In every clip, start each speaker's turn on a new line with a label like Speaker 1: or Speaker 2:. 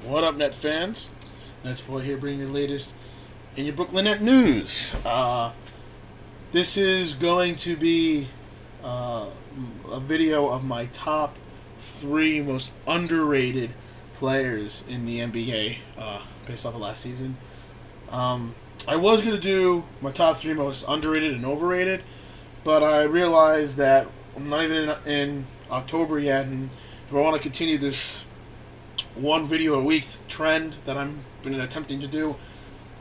Speaker 1: What up, Net fans? NetsBoy here, bringing your latest in your Brooklyn Net news. This is going to be a video of my top 3 most underrated players in the NBA based off of last season. I was going to do my top 3 most underrated and overrated, but I realized that I'm not even in October yet, and if I want to continue this one video a week trend that I'm been attempting to do,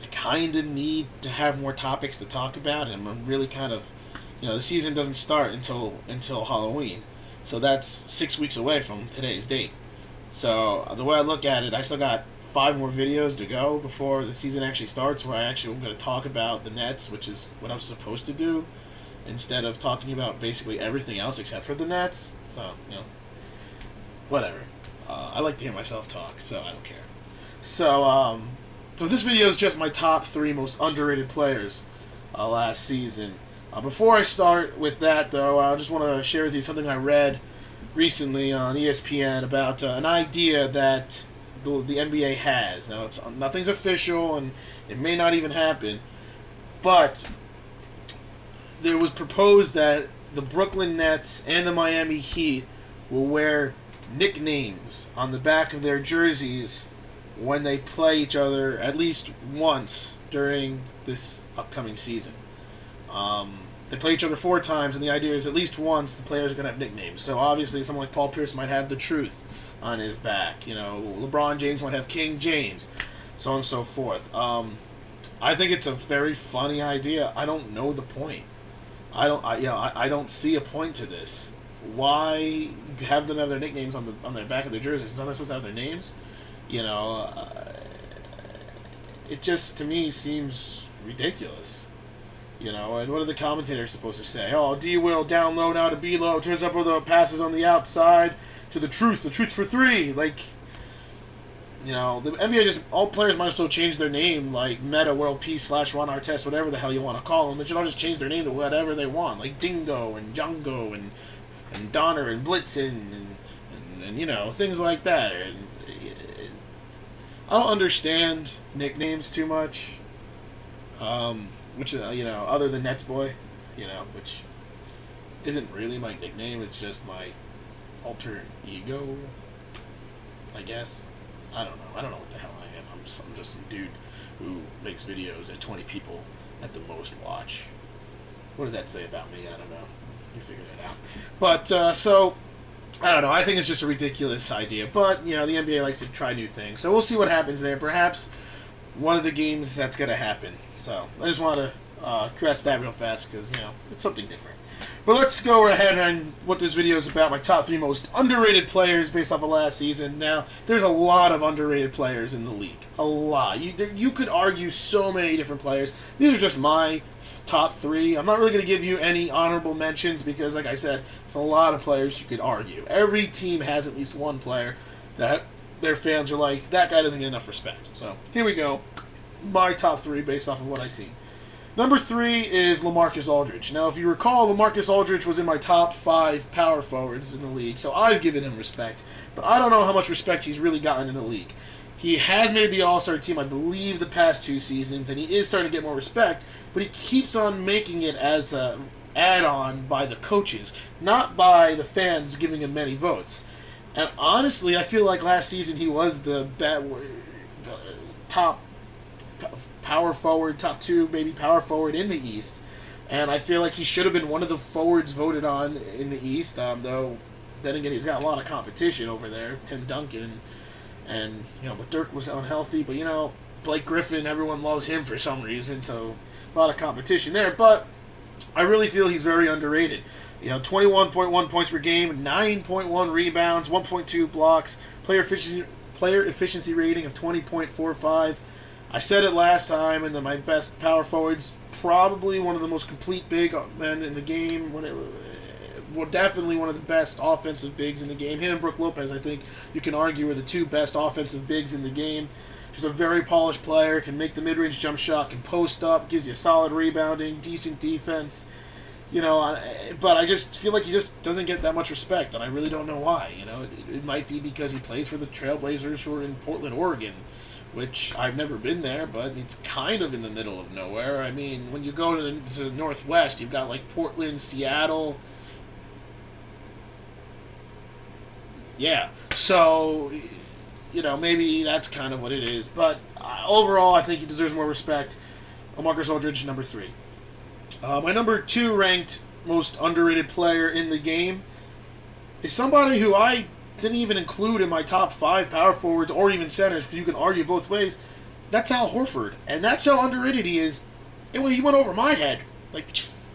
Speaker 1: I kind of need to have more topics to talk about, and I'm really kind of, the season doesn't start until Halloween, so that's 6 weeks away from today's date. So the way I look at it, I still got 5 more videos to go before the season actually starts, where I actually am going to talk about the Nets, which is what I'm supposed to do, instead of talking about basically everything else except for the Nets. So, whatever. I like to hear myself talk, so I don't care. So this video is just my top 3 most underrated players last season. Before I start with that, though, I just want to share with you something I read recently on ESPN about an idea that the NBA has. Now, nothing's official, and it may not even happen, but there was proposed that the Brooklyn Nets and the Miami Heat will wear nicknames on the back of their jerseys when they play each other at least once during this upcoming season. They play each other 4 times, and the idea is at least once the players are going to have nicknames. So obviously someone like Paul Pierce might have the Truth on his back. LeBron James might have King James, so on and so forth. I think it's a very funny idea. I don't know the point. I don't see a point to this. Why have them have their nicknames on their back of their jerseys? Is not supposed to have their names? It just, to me, seems ridiculous. And what are the commentators supposed to say? Oh, D will down low now to B low, turns up with the passes on the outside to the Truth for 3. The NBA just, all players might as well change their name, like Meta World Peace / Ron Artest, whatever the hell you want to call them. They should all just change their name to whatever they want, like Dingo and Django and Donner and Blitzen and things like that. I don't understand nicknames too much, which other than NetsBoy, which isn't really my nickname. It's just my alter ego, I guess. I don't know what the hell I am. I'm just some dude who makes videos that 20 people at the most watch. What does that say about me? I don't know. You figure that out. But, so, I don't know. I think it's just a ridiculous idea. But, the NBA likes to try new things. So we'll see what happens there. Perhaps one of the games that's going to happen. So I just want to address that real fast because, it's something different. But let's go ahead and what this video is about, my top 3 most underrated players based off of last season. Now, there's a lot of underrated players in the league. A lot. You could argue so many different players. These are just my top 3. I'm not really going to give you any honorable mentions because, like I said, it's a lot of players you could argue. Every team has at least one player that their fans are like, that guy doesn't get enough respect. So, here we go. My top 3 based off of what I see. Number 3 is LaMarcus Aldridge. Now, if you recall, LaMarcus Aldridge was in my top 5 power forwards in the league, so I've given him respect. But I don't know how much respect he's really gotten in the league. He has made the All-Star team, I believe, the past 2 seasons, and he is starting to get more respect, but he keeps on making it as an add-on by the coaches, not by the fans giving him many votes. And honestly, I feel like last season he was the top power forward, top 2 maybe power forward in the East, and I feel like he should have been one of the forwards voted on in the East, though then again he's got a lot of competition over there, Tim Duncan, and but Dirk was unhealthy, but Blake Griffin, everyone loves him for some reason, so a lot of competition there, but I really feel he's very underrated. 21.1 points per game, 9.1 rebounds, 1.2 blocks, player efficiency rating of 20.45. I said it last time, and then my best power forwards, probably one of the most complete big men in the game. Definitely one of the best offensive bigs in the game. Him and Brook Lopez, I think you can argue, are the 2 best offensive bigs in the game. He's a very polished player, can make the mid-range jump shot, can post up, gives you solid rebounding, decent defense. But I just feel like he just doesn't get that much respect, and I really don't know why. It might be because he plays for the Trailblazers, who are in Portland, Oregon, which I've never been there, but it's kind of in the middle of nowhere. I mean, when you go to the Northwest, you've got like Portland, Seattle. Yeah, so maybe that's kind of what it is. But overall, I think he deserves more respect. LaMarcus Aldridge, number 3. My number 2 ranked most underrated player in the game is somebody who I didn't even include in my top 5 power forwards or even centers, because you can argue both ways. That's Al Horford, and that's how underrated he is. He went over my head, and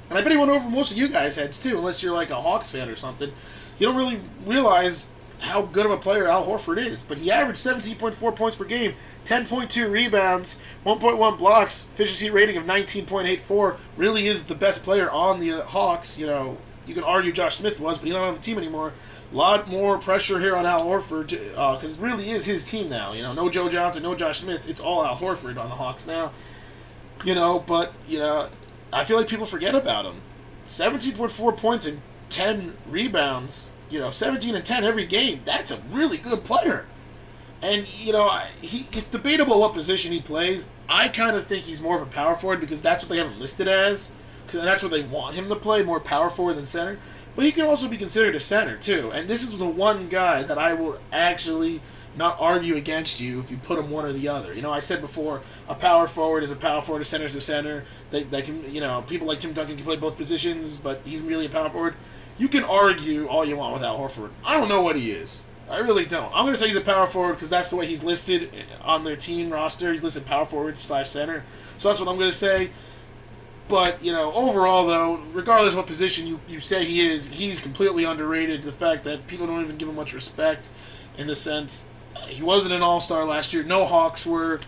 Speaker 1: I bet he went over most of you guys' heads too, unless you're like a Hawks fan or something. You don't really realize how good of a player Al Horford is, but he averaged 17.4 points per game, 10.2 rebounds, 1.1 blocks, efficiency rating of 19.84. Really is the best player on the Hawks. You can argue Josh Smith was, but he's not on the team anymore. A lot more pressure here on Al Horford, because it really is his team now. No Joe Johnson, no Josh Smith. It's all Al Horford on the Hawks now. But I feel like people forget about him. 17.4 points and 10 rebounds. 17 and 10 every game. That's a really good player. And, it's debatable what position he plays. I kind of think he's more of a power forward because that's what they have him listed as. Because that's what they want him to play, more power forward than center. But he can also be considered a center, too. And this is the one guy that I will actually not argue against you if you put him one or the other. I said before, a power forward is a power forward, a center is a center. They can, people like Tim Duncan can play both positions, but he's really a power forward. You can argue all you want with Al Horford. I don't know what he is. I really don't. I'm going to say he's a power forward because that's the way he's listed on their team roster. He's listed power forward / center. So that's what I'm going to say. But, overall, though, regardless of what position you say he is, he's completely underrated. The fact that people don't even give him much respect in the sense he wasn't an all-star last year. No Hawks were.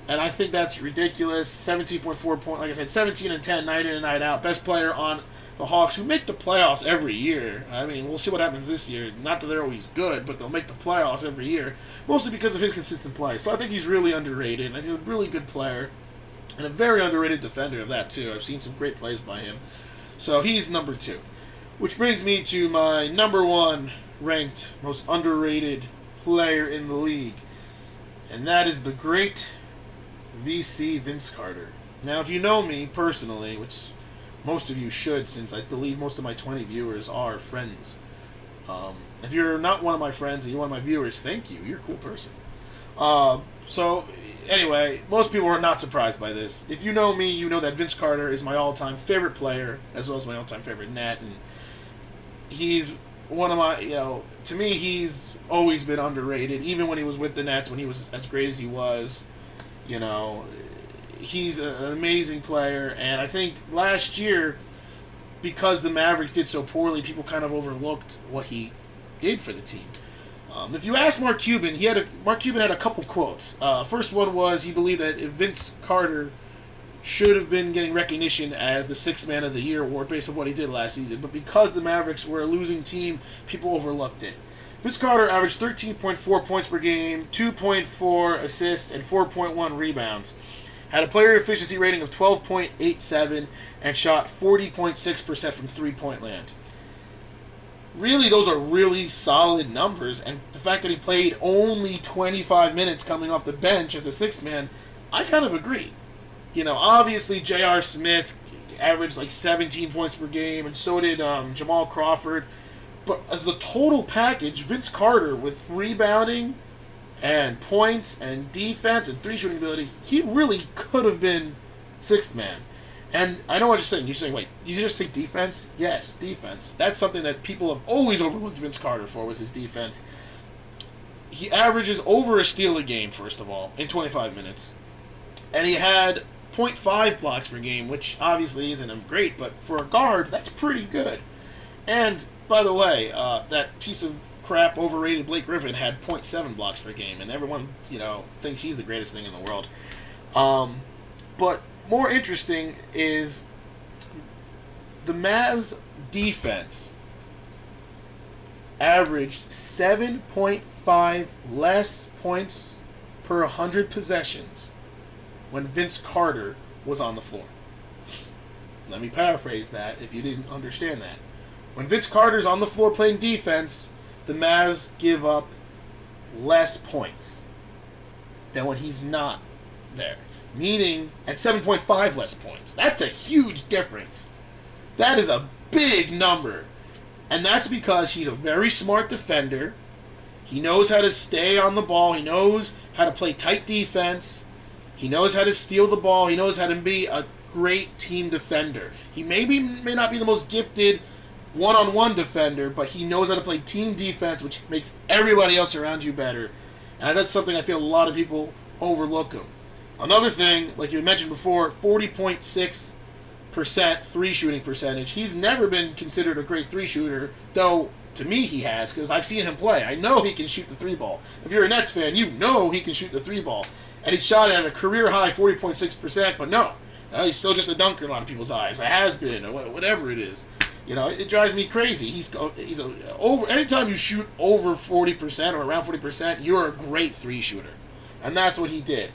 Speaker 1: And I think that's ridiculous. 17.4 points. Like I said, 17 and 10 night in and night out. Best player on the Hawks, who make the playoffs every year. I mean, we'll see what happens this year. Not that they're always good, but they'll make the playoffs every year, mostly because of his consistent play. So I think he's really underrated. And he's a really good player and a very underrated defender of that, too. I've seen some great plays by him. So he's number 2. Which brings me to my number 1 ranked most underrated player in the league. And that is the great VC Vince Carter. Now, if you know me personally, which most of you should, since I believe most of my 20 viewers are friends. If you're not one of my friends and you're one of my viewers, thank you. You're a cool person. So, anyway, most people are not surprised by this. If you know me, you know that Vince Carter is my all-time favorite player, as well as my all-time favorite net. And he's one of my, to me, he's always been underrated. Even when he was with the Nets, when he was as great as he was, he's an amazing player, and I think last year, because the Mavericks did so poorly, people kind of overlooked what he did for the team. If you ask Mark Cuban, Mark Cuban had a couple quotes. First one was he believed that if Vince Carter should have been getting recognition as the 6th Man of the Year award based on what he did last season, but because the Mavericks were a losing team, people overlooked it. Vince Carter averaged 13.4 points per game, 2.4 assists, and 4.1 rebounds. Had a player efficiency rating of 12.87 and shot 40.6% from three-point land. Really, those are really solid numbers, and the fact that he played only 25 minutes coming off the bench as a 6th man, I kind of agree. Obviously J.R. Smith averaged like 17 points per game, and so did Jamal Crawford. But as the total package, Vince Carter, with rebounding and points and defense and three-shooting ability, he really could have been 6th man. And I know what you're saying. You're saying, wait, did you just say defense? Yes, defense. That's something that people have always overlooked Vince Carter for, was his defense. He averages over a steal a game, first of all, in 25 minutes. And he had 0.5 blocks per game, which obviously isn't great, but for a guard, that's pretty good. And, by the way, that piece of crap, overrated Blake Griffin had 0.7 blocks per game, and everyone, thinks he's the greatest thing in the world. But more interesting is the Mavs defense averaged 7.5 less points per 100 possessions when Vince Carter was on the floor. Let me paraphrase that if you didn't understand that. When Vince Carter's on the floor playing defense, the Mavs give up less points than when he's not there. Meaning, at 7.5 less points. That's a huge difference. That is a big number. And that's because he's a very smart defender. He knows how to stay on the ball. He knows how to play tight defense. He knows how to steal the ball. He knows how to be a great team defender. He may not be the most gifted one-on-one defender, but he knows how to play team defense, which makes everybody else around you better. And that's something I feel a lot of people overlook him. Another thing, like you mentioned before, 40.6% three-shooting percentage. He's never been considered a great three-shooter, though to me he has, because I've seen him play. I know he can shoot the three ball. If you're a Nets fan, you know he can shoot the three ball. And he shot at a career-high 40.6%, but no. He's still just a dunker in a lot of people's eyes. A has-been, or whatever it is. You know, it drives me crazy. Anytime you shoot over 40% or around 40%, you're a great three shooter, and that's what he did.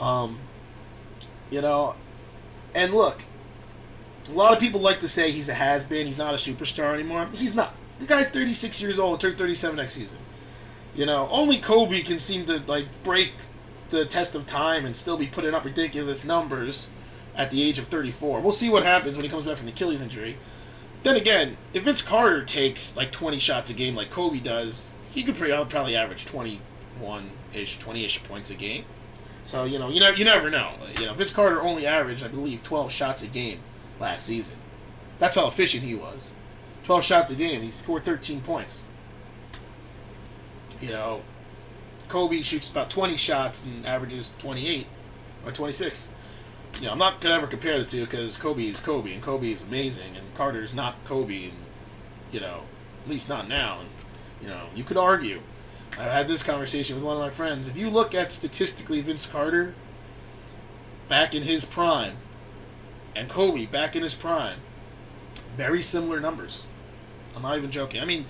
Speaker 1: You know, and look, a lot of people like to say he's a has-been. He's not a superstar anymore. He's not. The guy's 36 years old. Turns 37 next season. You know, only Kobe can seem to break the test of time and still be putting up ridiculous numbers at the age of 34. We'll see what happens when he comes back from the Achilles injury. Then again, if Vince Carter takes 20 shots a game like Kobe does, he could probably average 21-ish, 20-ish points a game. So, you never know. Vince Carter only averaged, I believe, 12 shots a game last season. That's how efficient he was. 12 shots a game, he scored 13 points. Kobe shoots about 20 shots and averages 28 or 26. I'm not going to ever compare the two because Kobe is Kobe, and Kobe is amazing, and Carter's not Kobe, and, at least not now. And, you could argue. I had this conversation with one of my friends. If you look at statistically Vince Carter back in his prime and Kobe back in his prime, very similar numbers. I'm not even joking. I mean,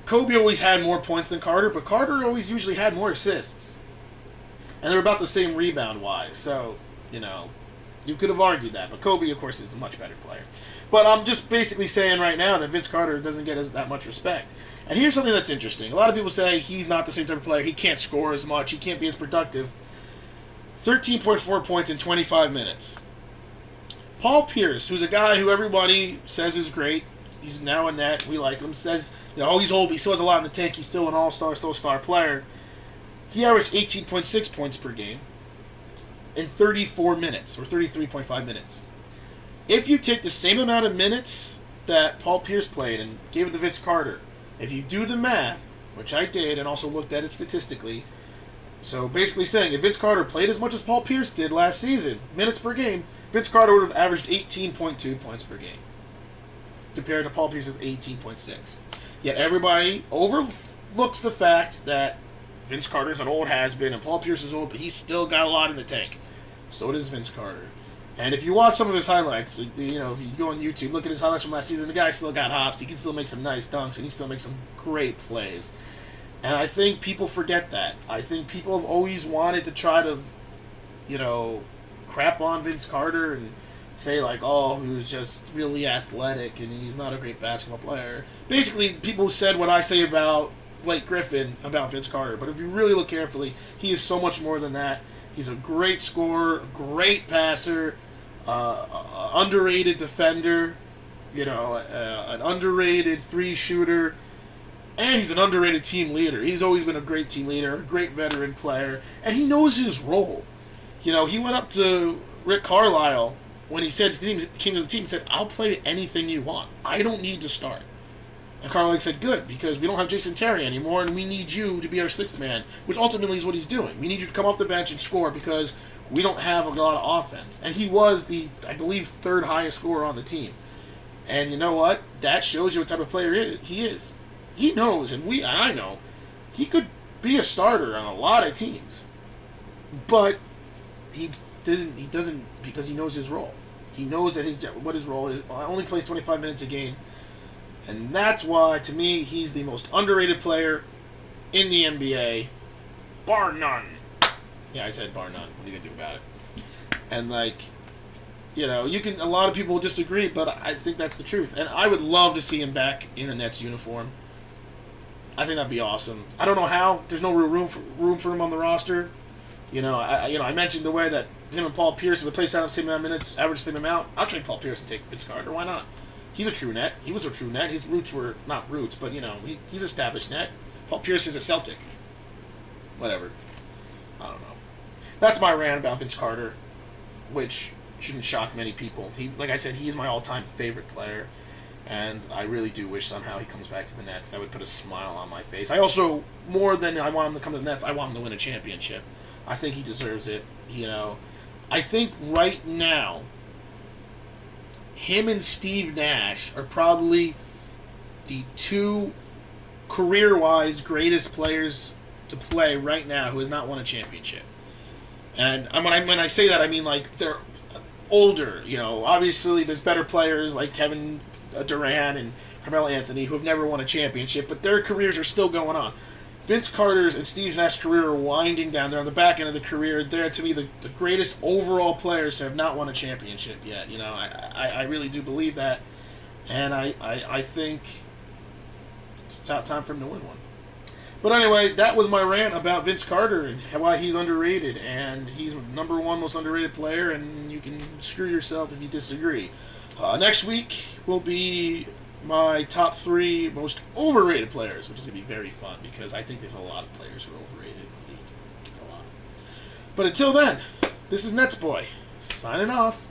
Speaker 1: Kobe always had more points than Carter, but Carter always usually had more assists. And they're about the same rebound-wise, so, you could have argued that. But Kobe, of course, is a much better player. But I'm just basically saying right now that Vince Carter doesn't get that much respect. And here's something that's interesting. A lot of people say he's not the same type of player. He can't score as much. He can't be as productive. 13.4 points in 25 minutes. Paul Pierce, who's a guy who everybody says is great. He's now a Net. We like him. Says, he's old, but he still has a lot in the tank. He's still an all-star, still a star player. He averaged 18.6 points per game in 34 minutes, or 33.5 minutes. If you take the same amount of minutes that Paul Pierce played and gave it to Vince Carter, if you do the math, which I did and also looked at it statistically, so basically saying if Vince Carter played as much as Paul Pierce did last season, minutes per game, Vince Carter would have averaged 18.2 points per game compared to Paul Pierce's 18.6. Yet everybody overlooks the fact that Vince Carter's an old has-been, and Paul Pierce is old, but he's still got a lot in the tank. So does Vince Carter. And if you watch some of his highlights, if you go on YouTube, look at his highlights from last season, the guy still got hops. He can still make some nice dunks, and he still makes some great plays. And I think people forget that. I think people have always wanted to try to, crap on Vince Carter and say, who's just really athletic, and he's not a great basketball player. Basically, people said what I say about Blake Griffin about Vince Carter, but if you really look carefully, he is so much more than that. He's a great scorer, great passer, underrated defender, an underrated three shooter, and he's an underrated team leader. He's always been a great team leader, a great veteran player, and he knows his role. He went up to Rick Carlisle when he came to the team and said, "I'll play anything you want. I don't need to start." And Carlisle said, "Good, because we don't have Jason Terry anymore, and we need you to be our sixth man," which ultimately is what he's doing. We need you to come off the bench and score because we don't have a lot of offense. And he was the, I believe, third highest scorer on the team. And you know what? That shows you what type of player he is. He knows, and I know, he could be a starter on a lot of teams. But he doesn't because he knows his role. He knows that what his role is. Only plays 25 minutes a game. And that's why, to me, he's the most underrated player in the NBA, bar none. Yeah, I said bar none. What are you going to do about it? And, You know, a lot of people will disagree, but I think that's the truth. And I would love to see him back in the Nets uniform. I think that'd be awesome. I don't know how. There's no real room for him on the roster. I mentioned the way that him and Paul Pierce would play same amount of minutes, average same amount. I'll trade Paul Pierce and take Vince Carter. Why not? He's a true net. He was a true net. His roots were not roots, but he's established net. Paul Pierce is a Celtic. Whatever. I don't know. That's my rant about Vince Carter, which shouldn't shock many people. Like I said, he is my all-time favorite player, and I really do wish somehow he comes back to the Nets. That would put a smile on my face. I also, more than I want him to come to the Nets, I want him to win a championship. I think he deserves it. I think right now, him and Steve Nash are probably the two career-wise greatest players to play right now who has not won a championship. And when I say that, I mean like they're older. Obviously there's better players like Kevin Durant and Carmelo Anthony who have never won a championship, but their careers are still going on. Vince Carter's and Steve Nash's career are winding down. They're on the back end of the career. They're, to me, the greatest overall players to have not won a championship yet. I really do believe that. And I think it's time for him to win one. But anyway, that was my rant about Vince Carter and why he's underrated. And he's number one most underrated player, and you can screw yourself if you disagree. Next week will be my top 3 most overrated players, which is going to be very fun because I think there's a lot of players who are overrated in the league. A lot. But until then, this is NetsBoy, signing off.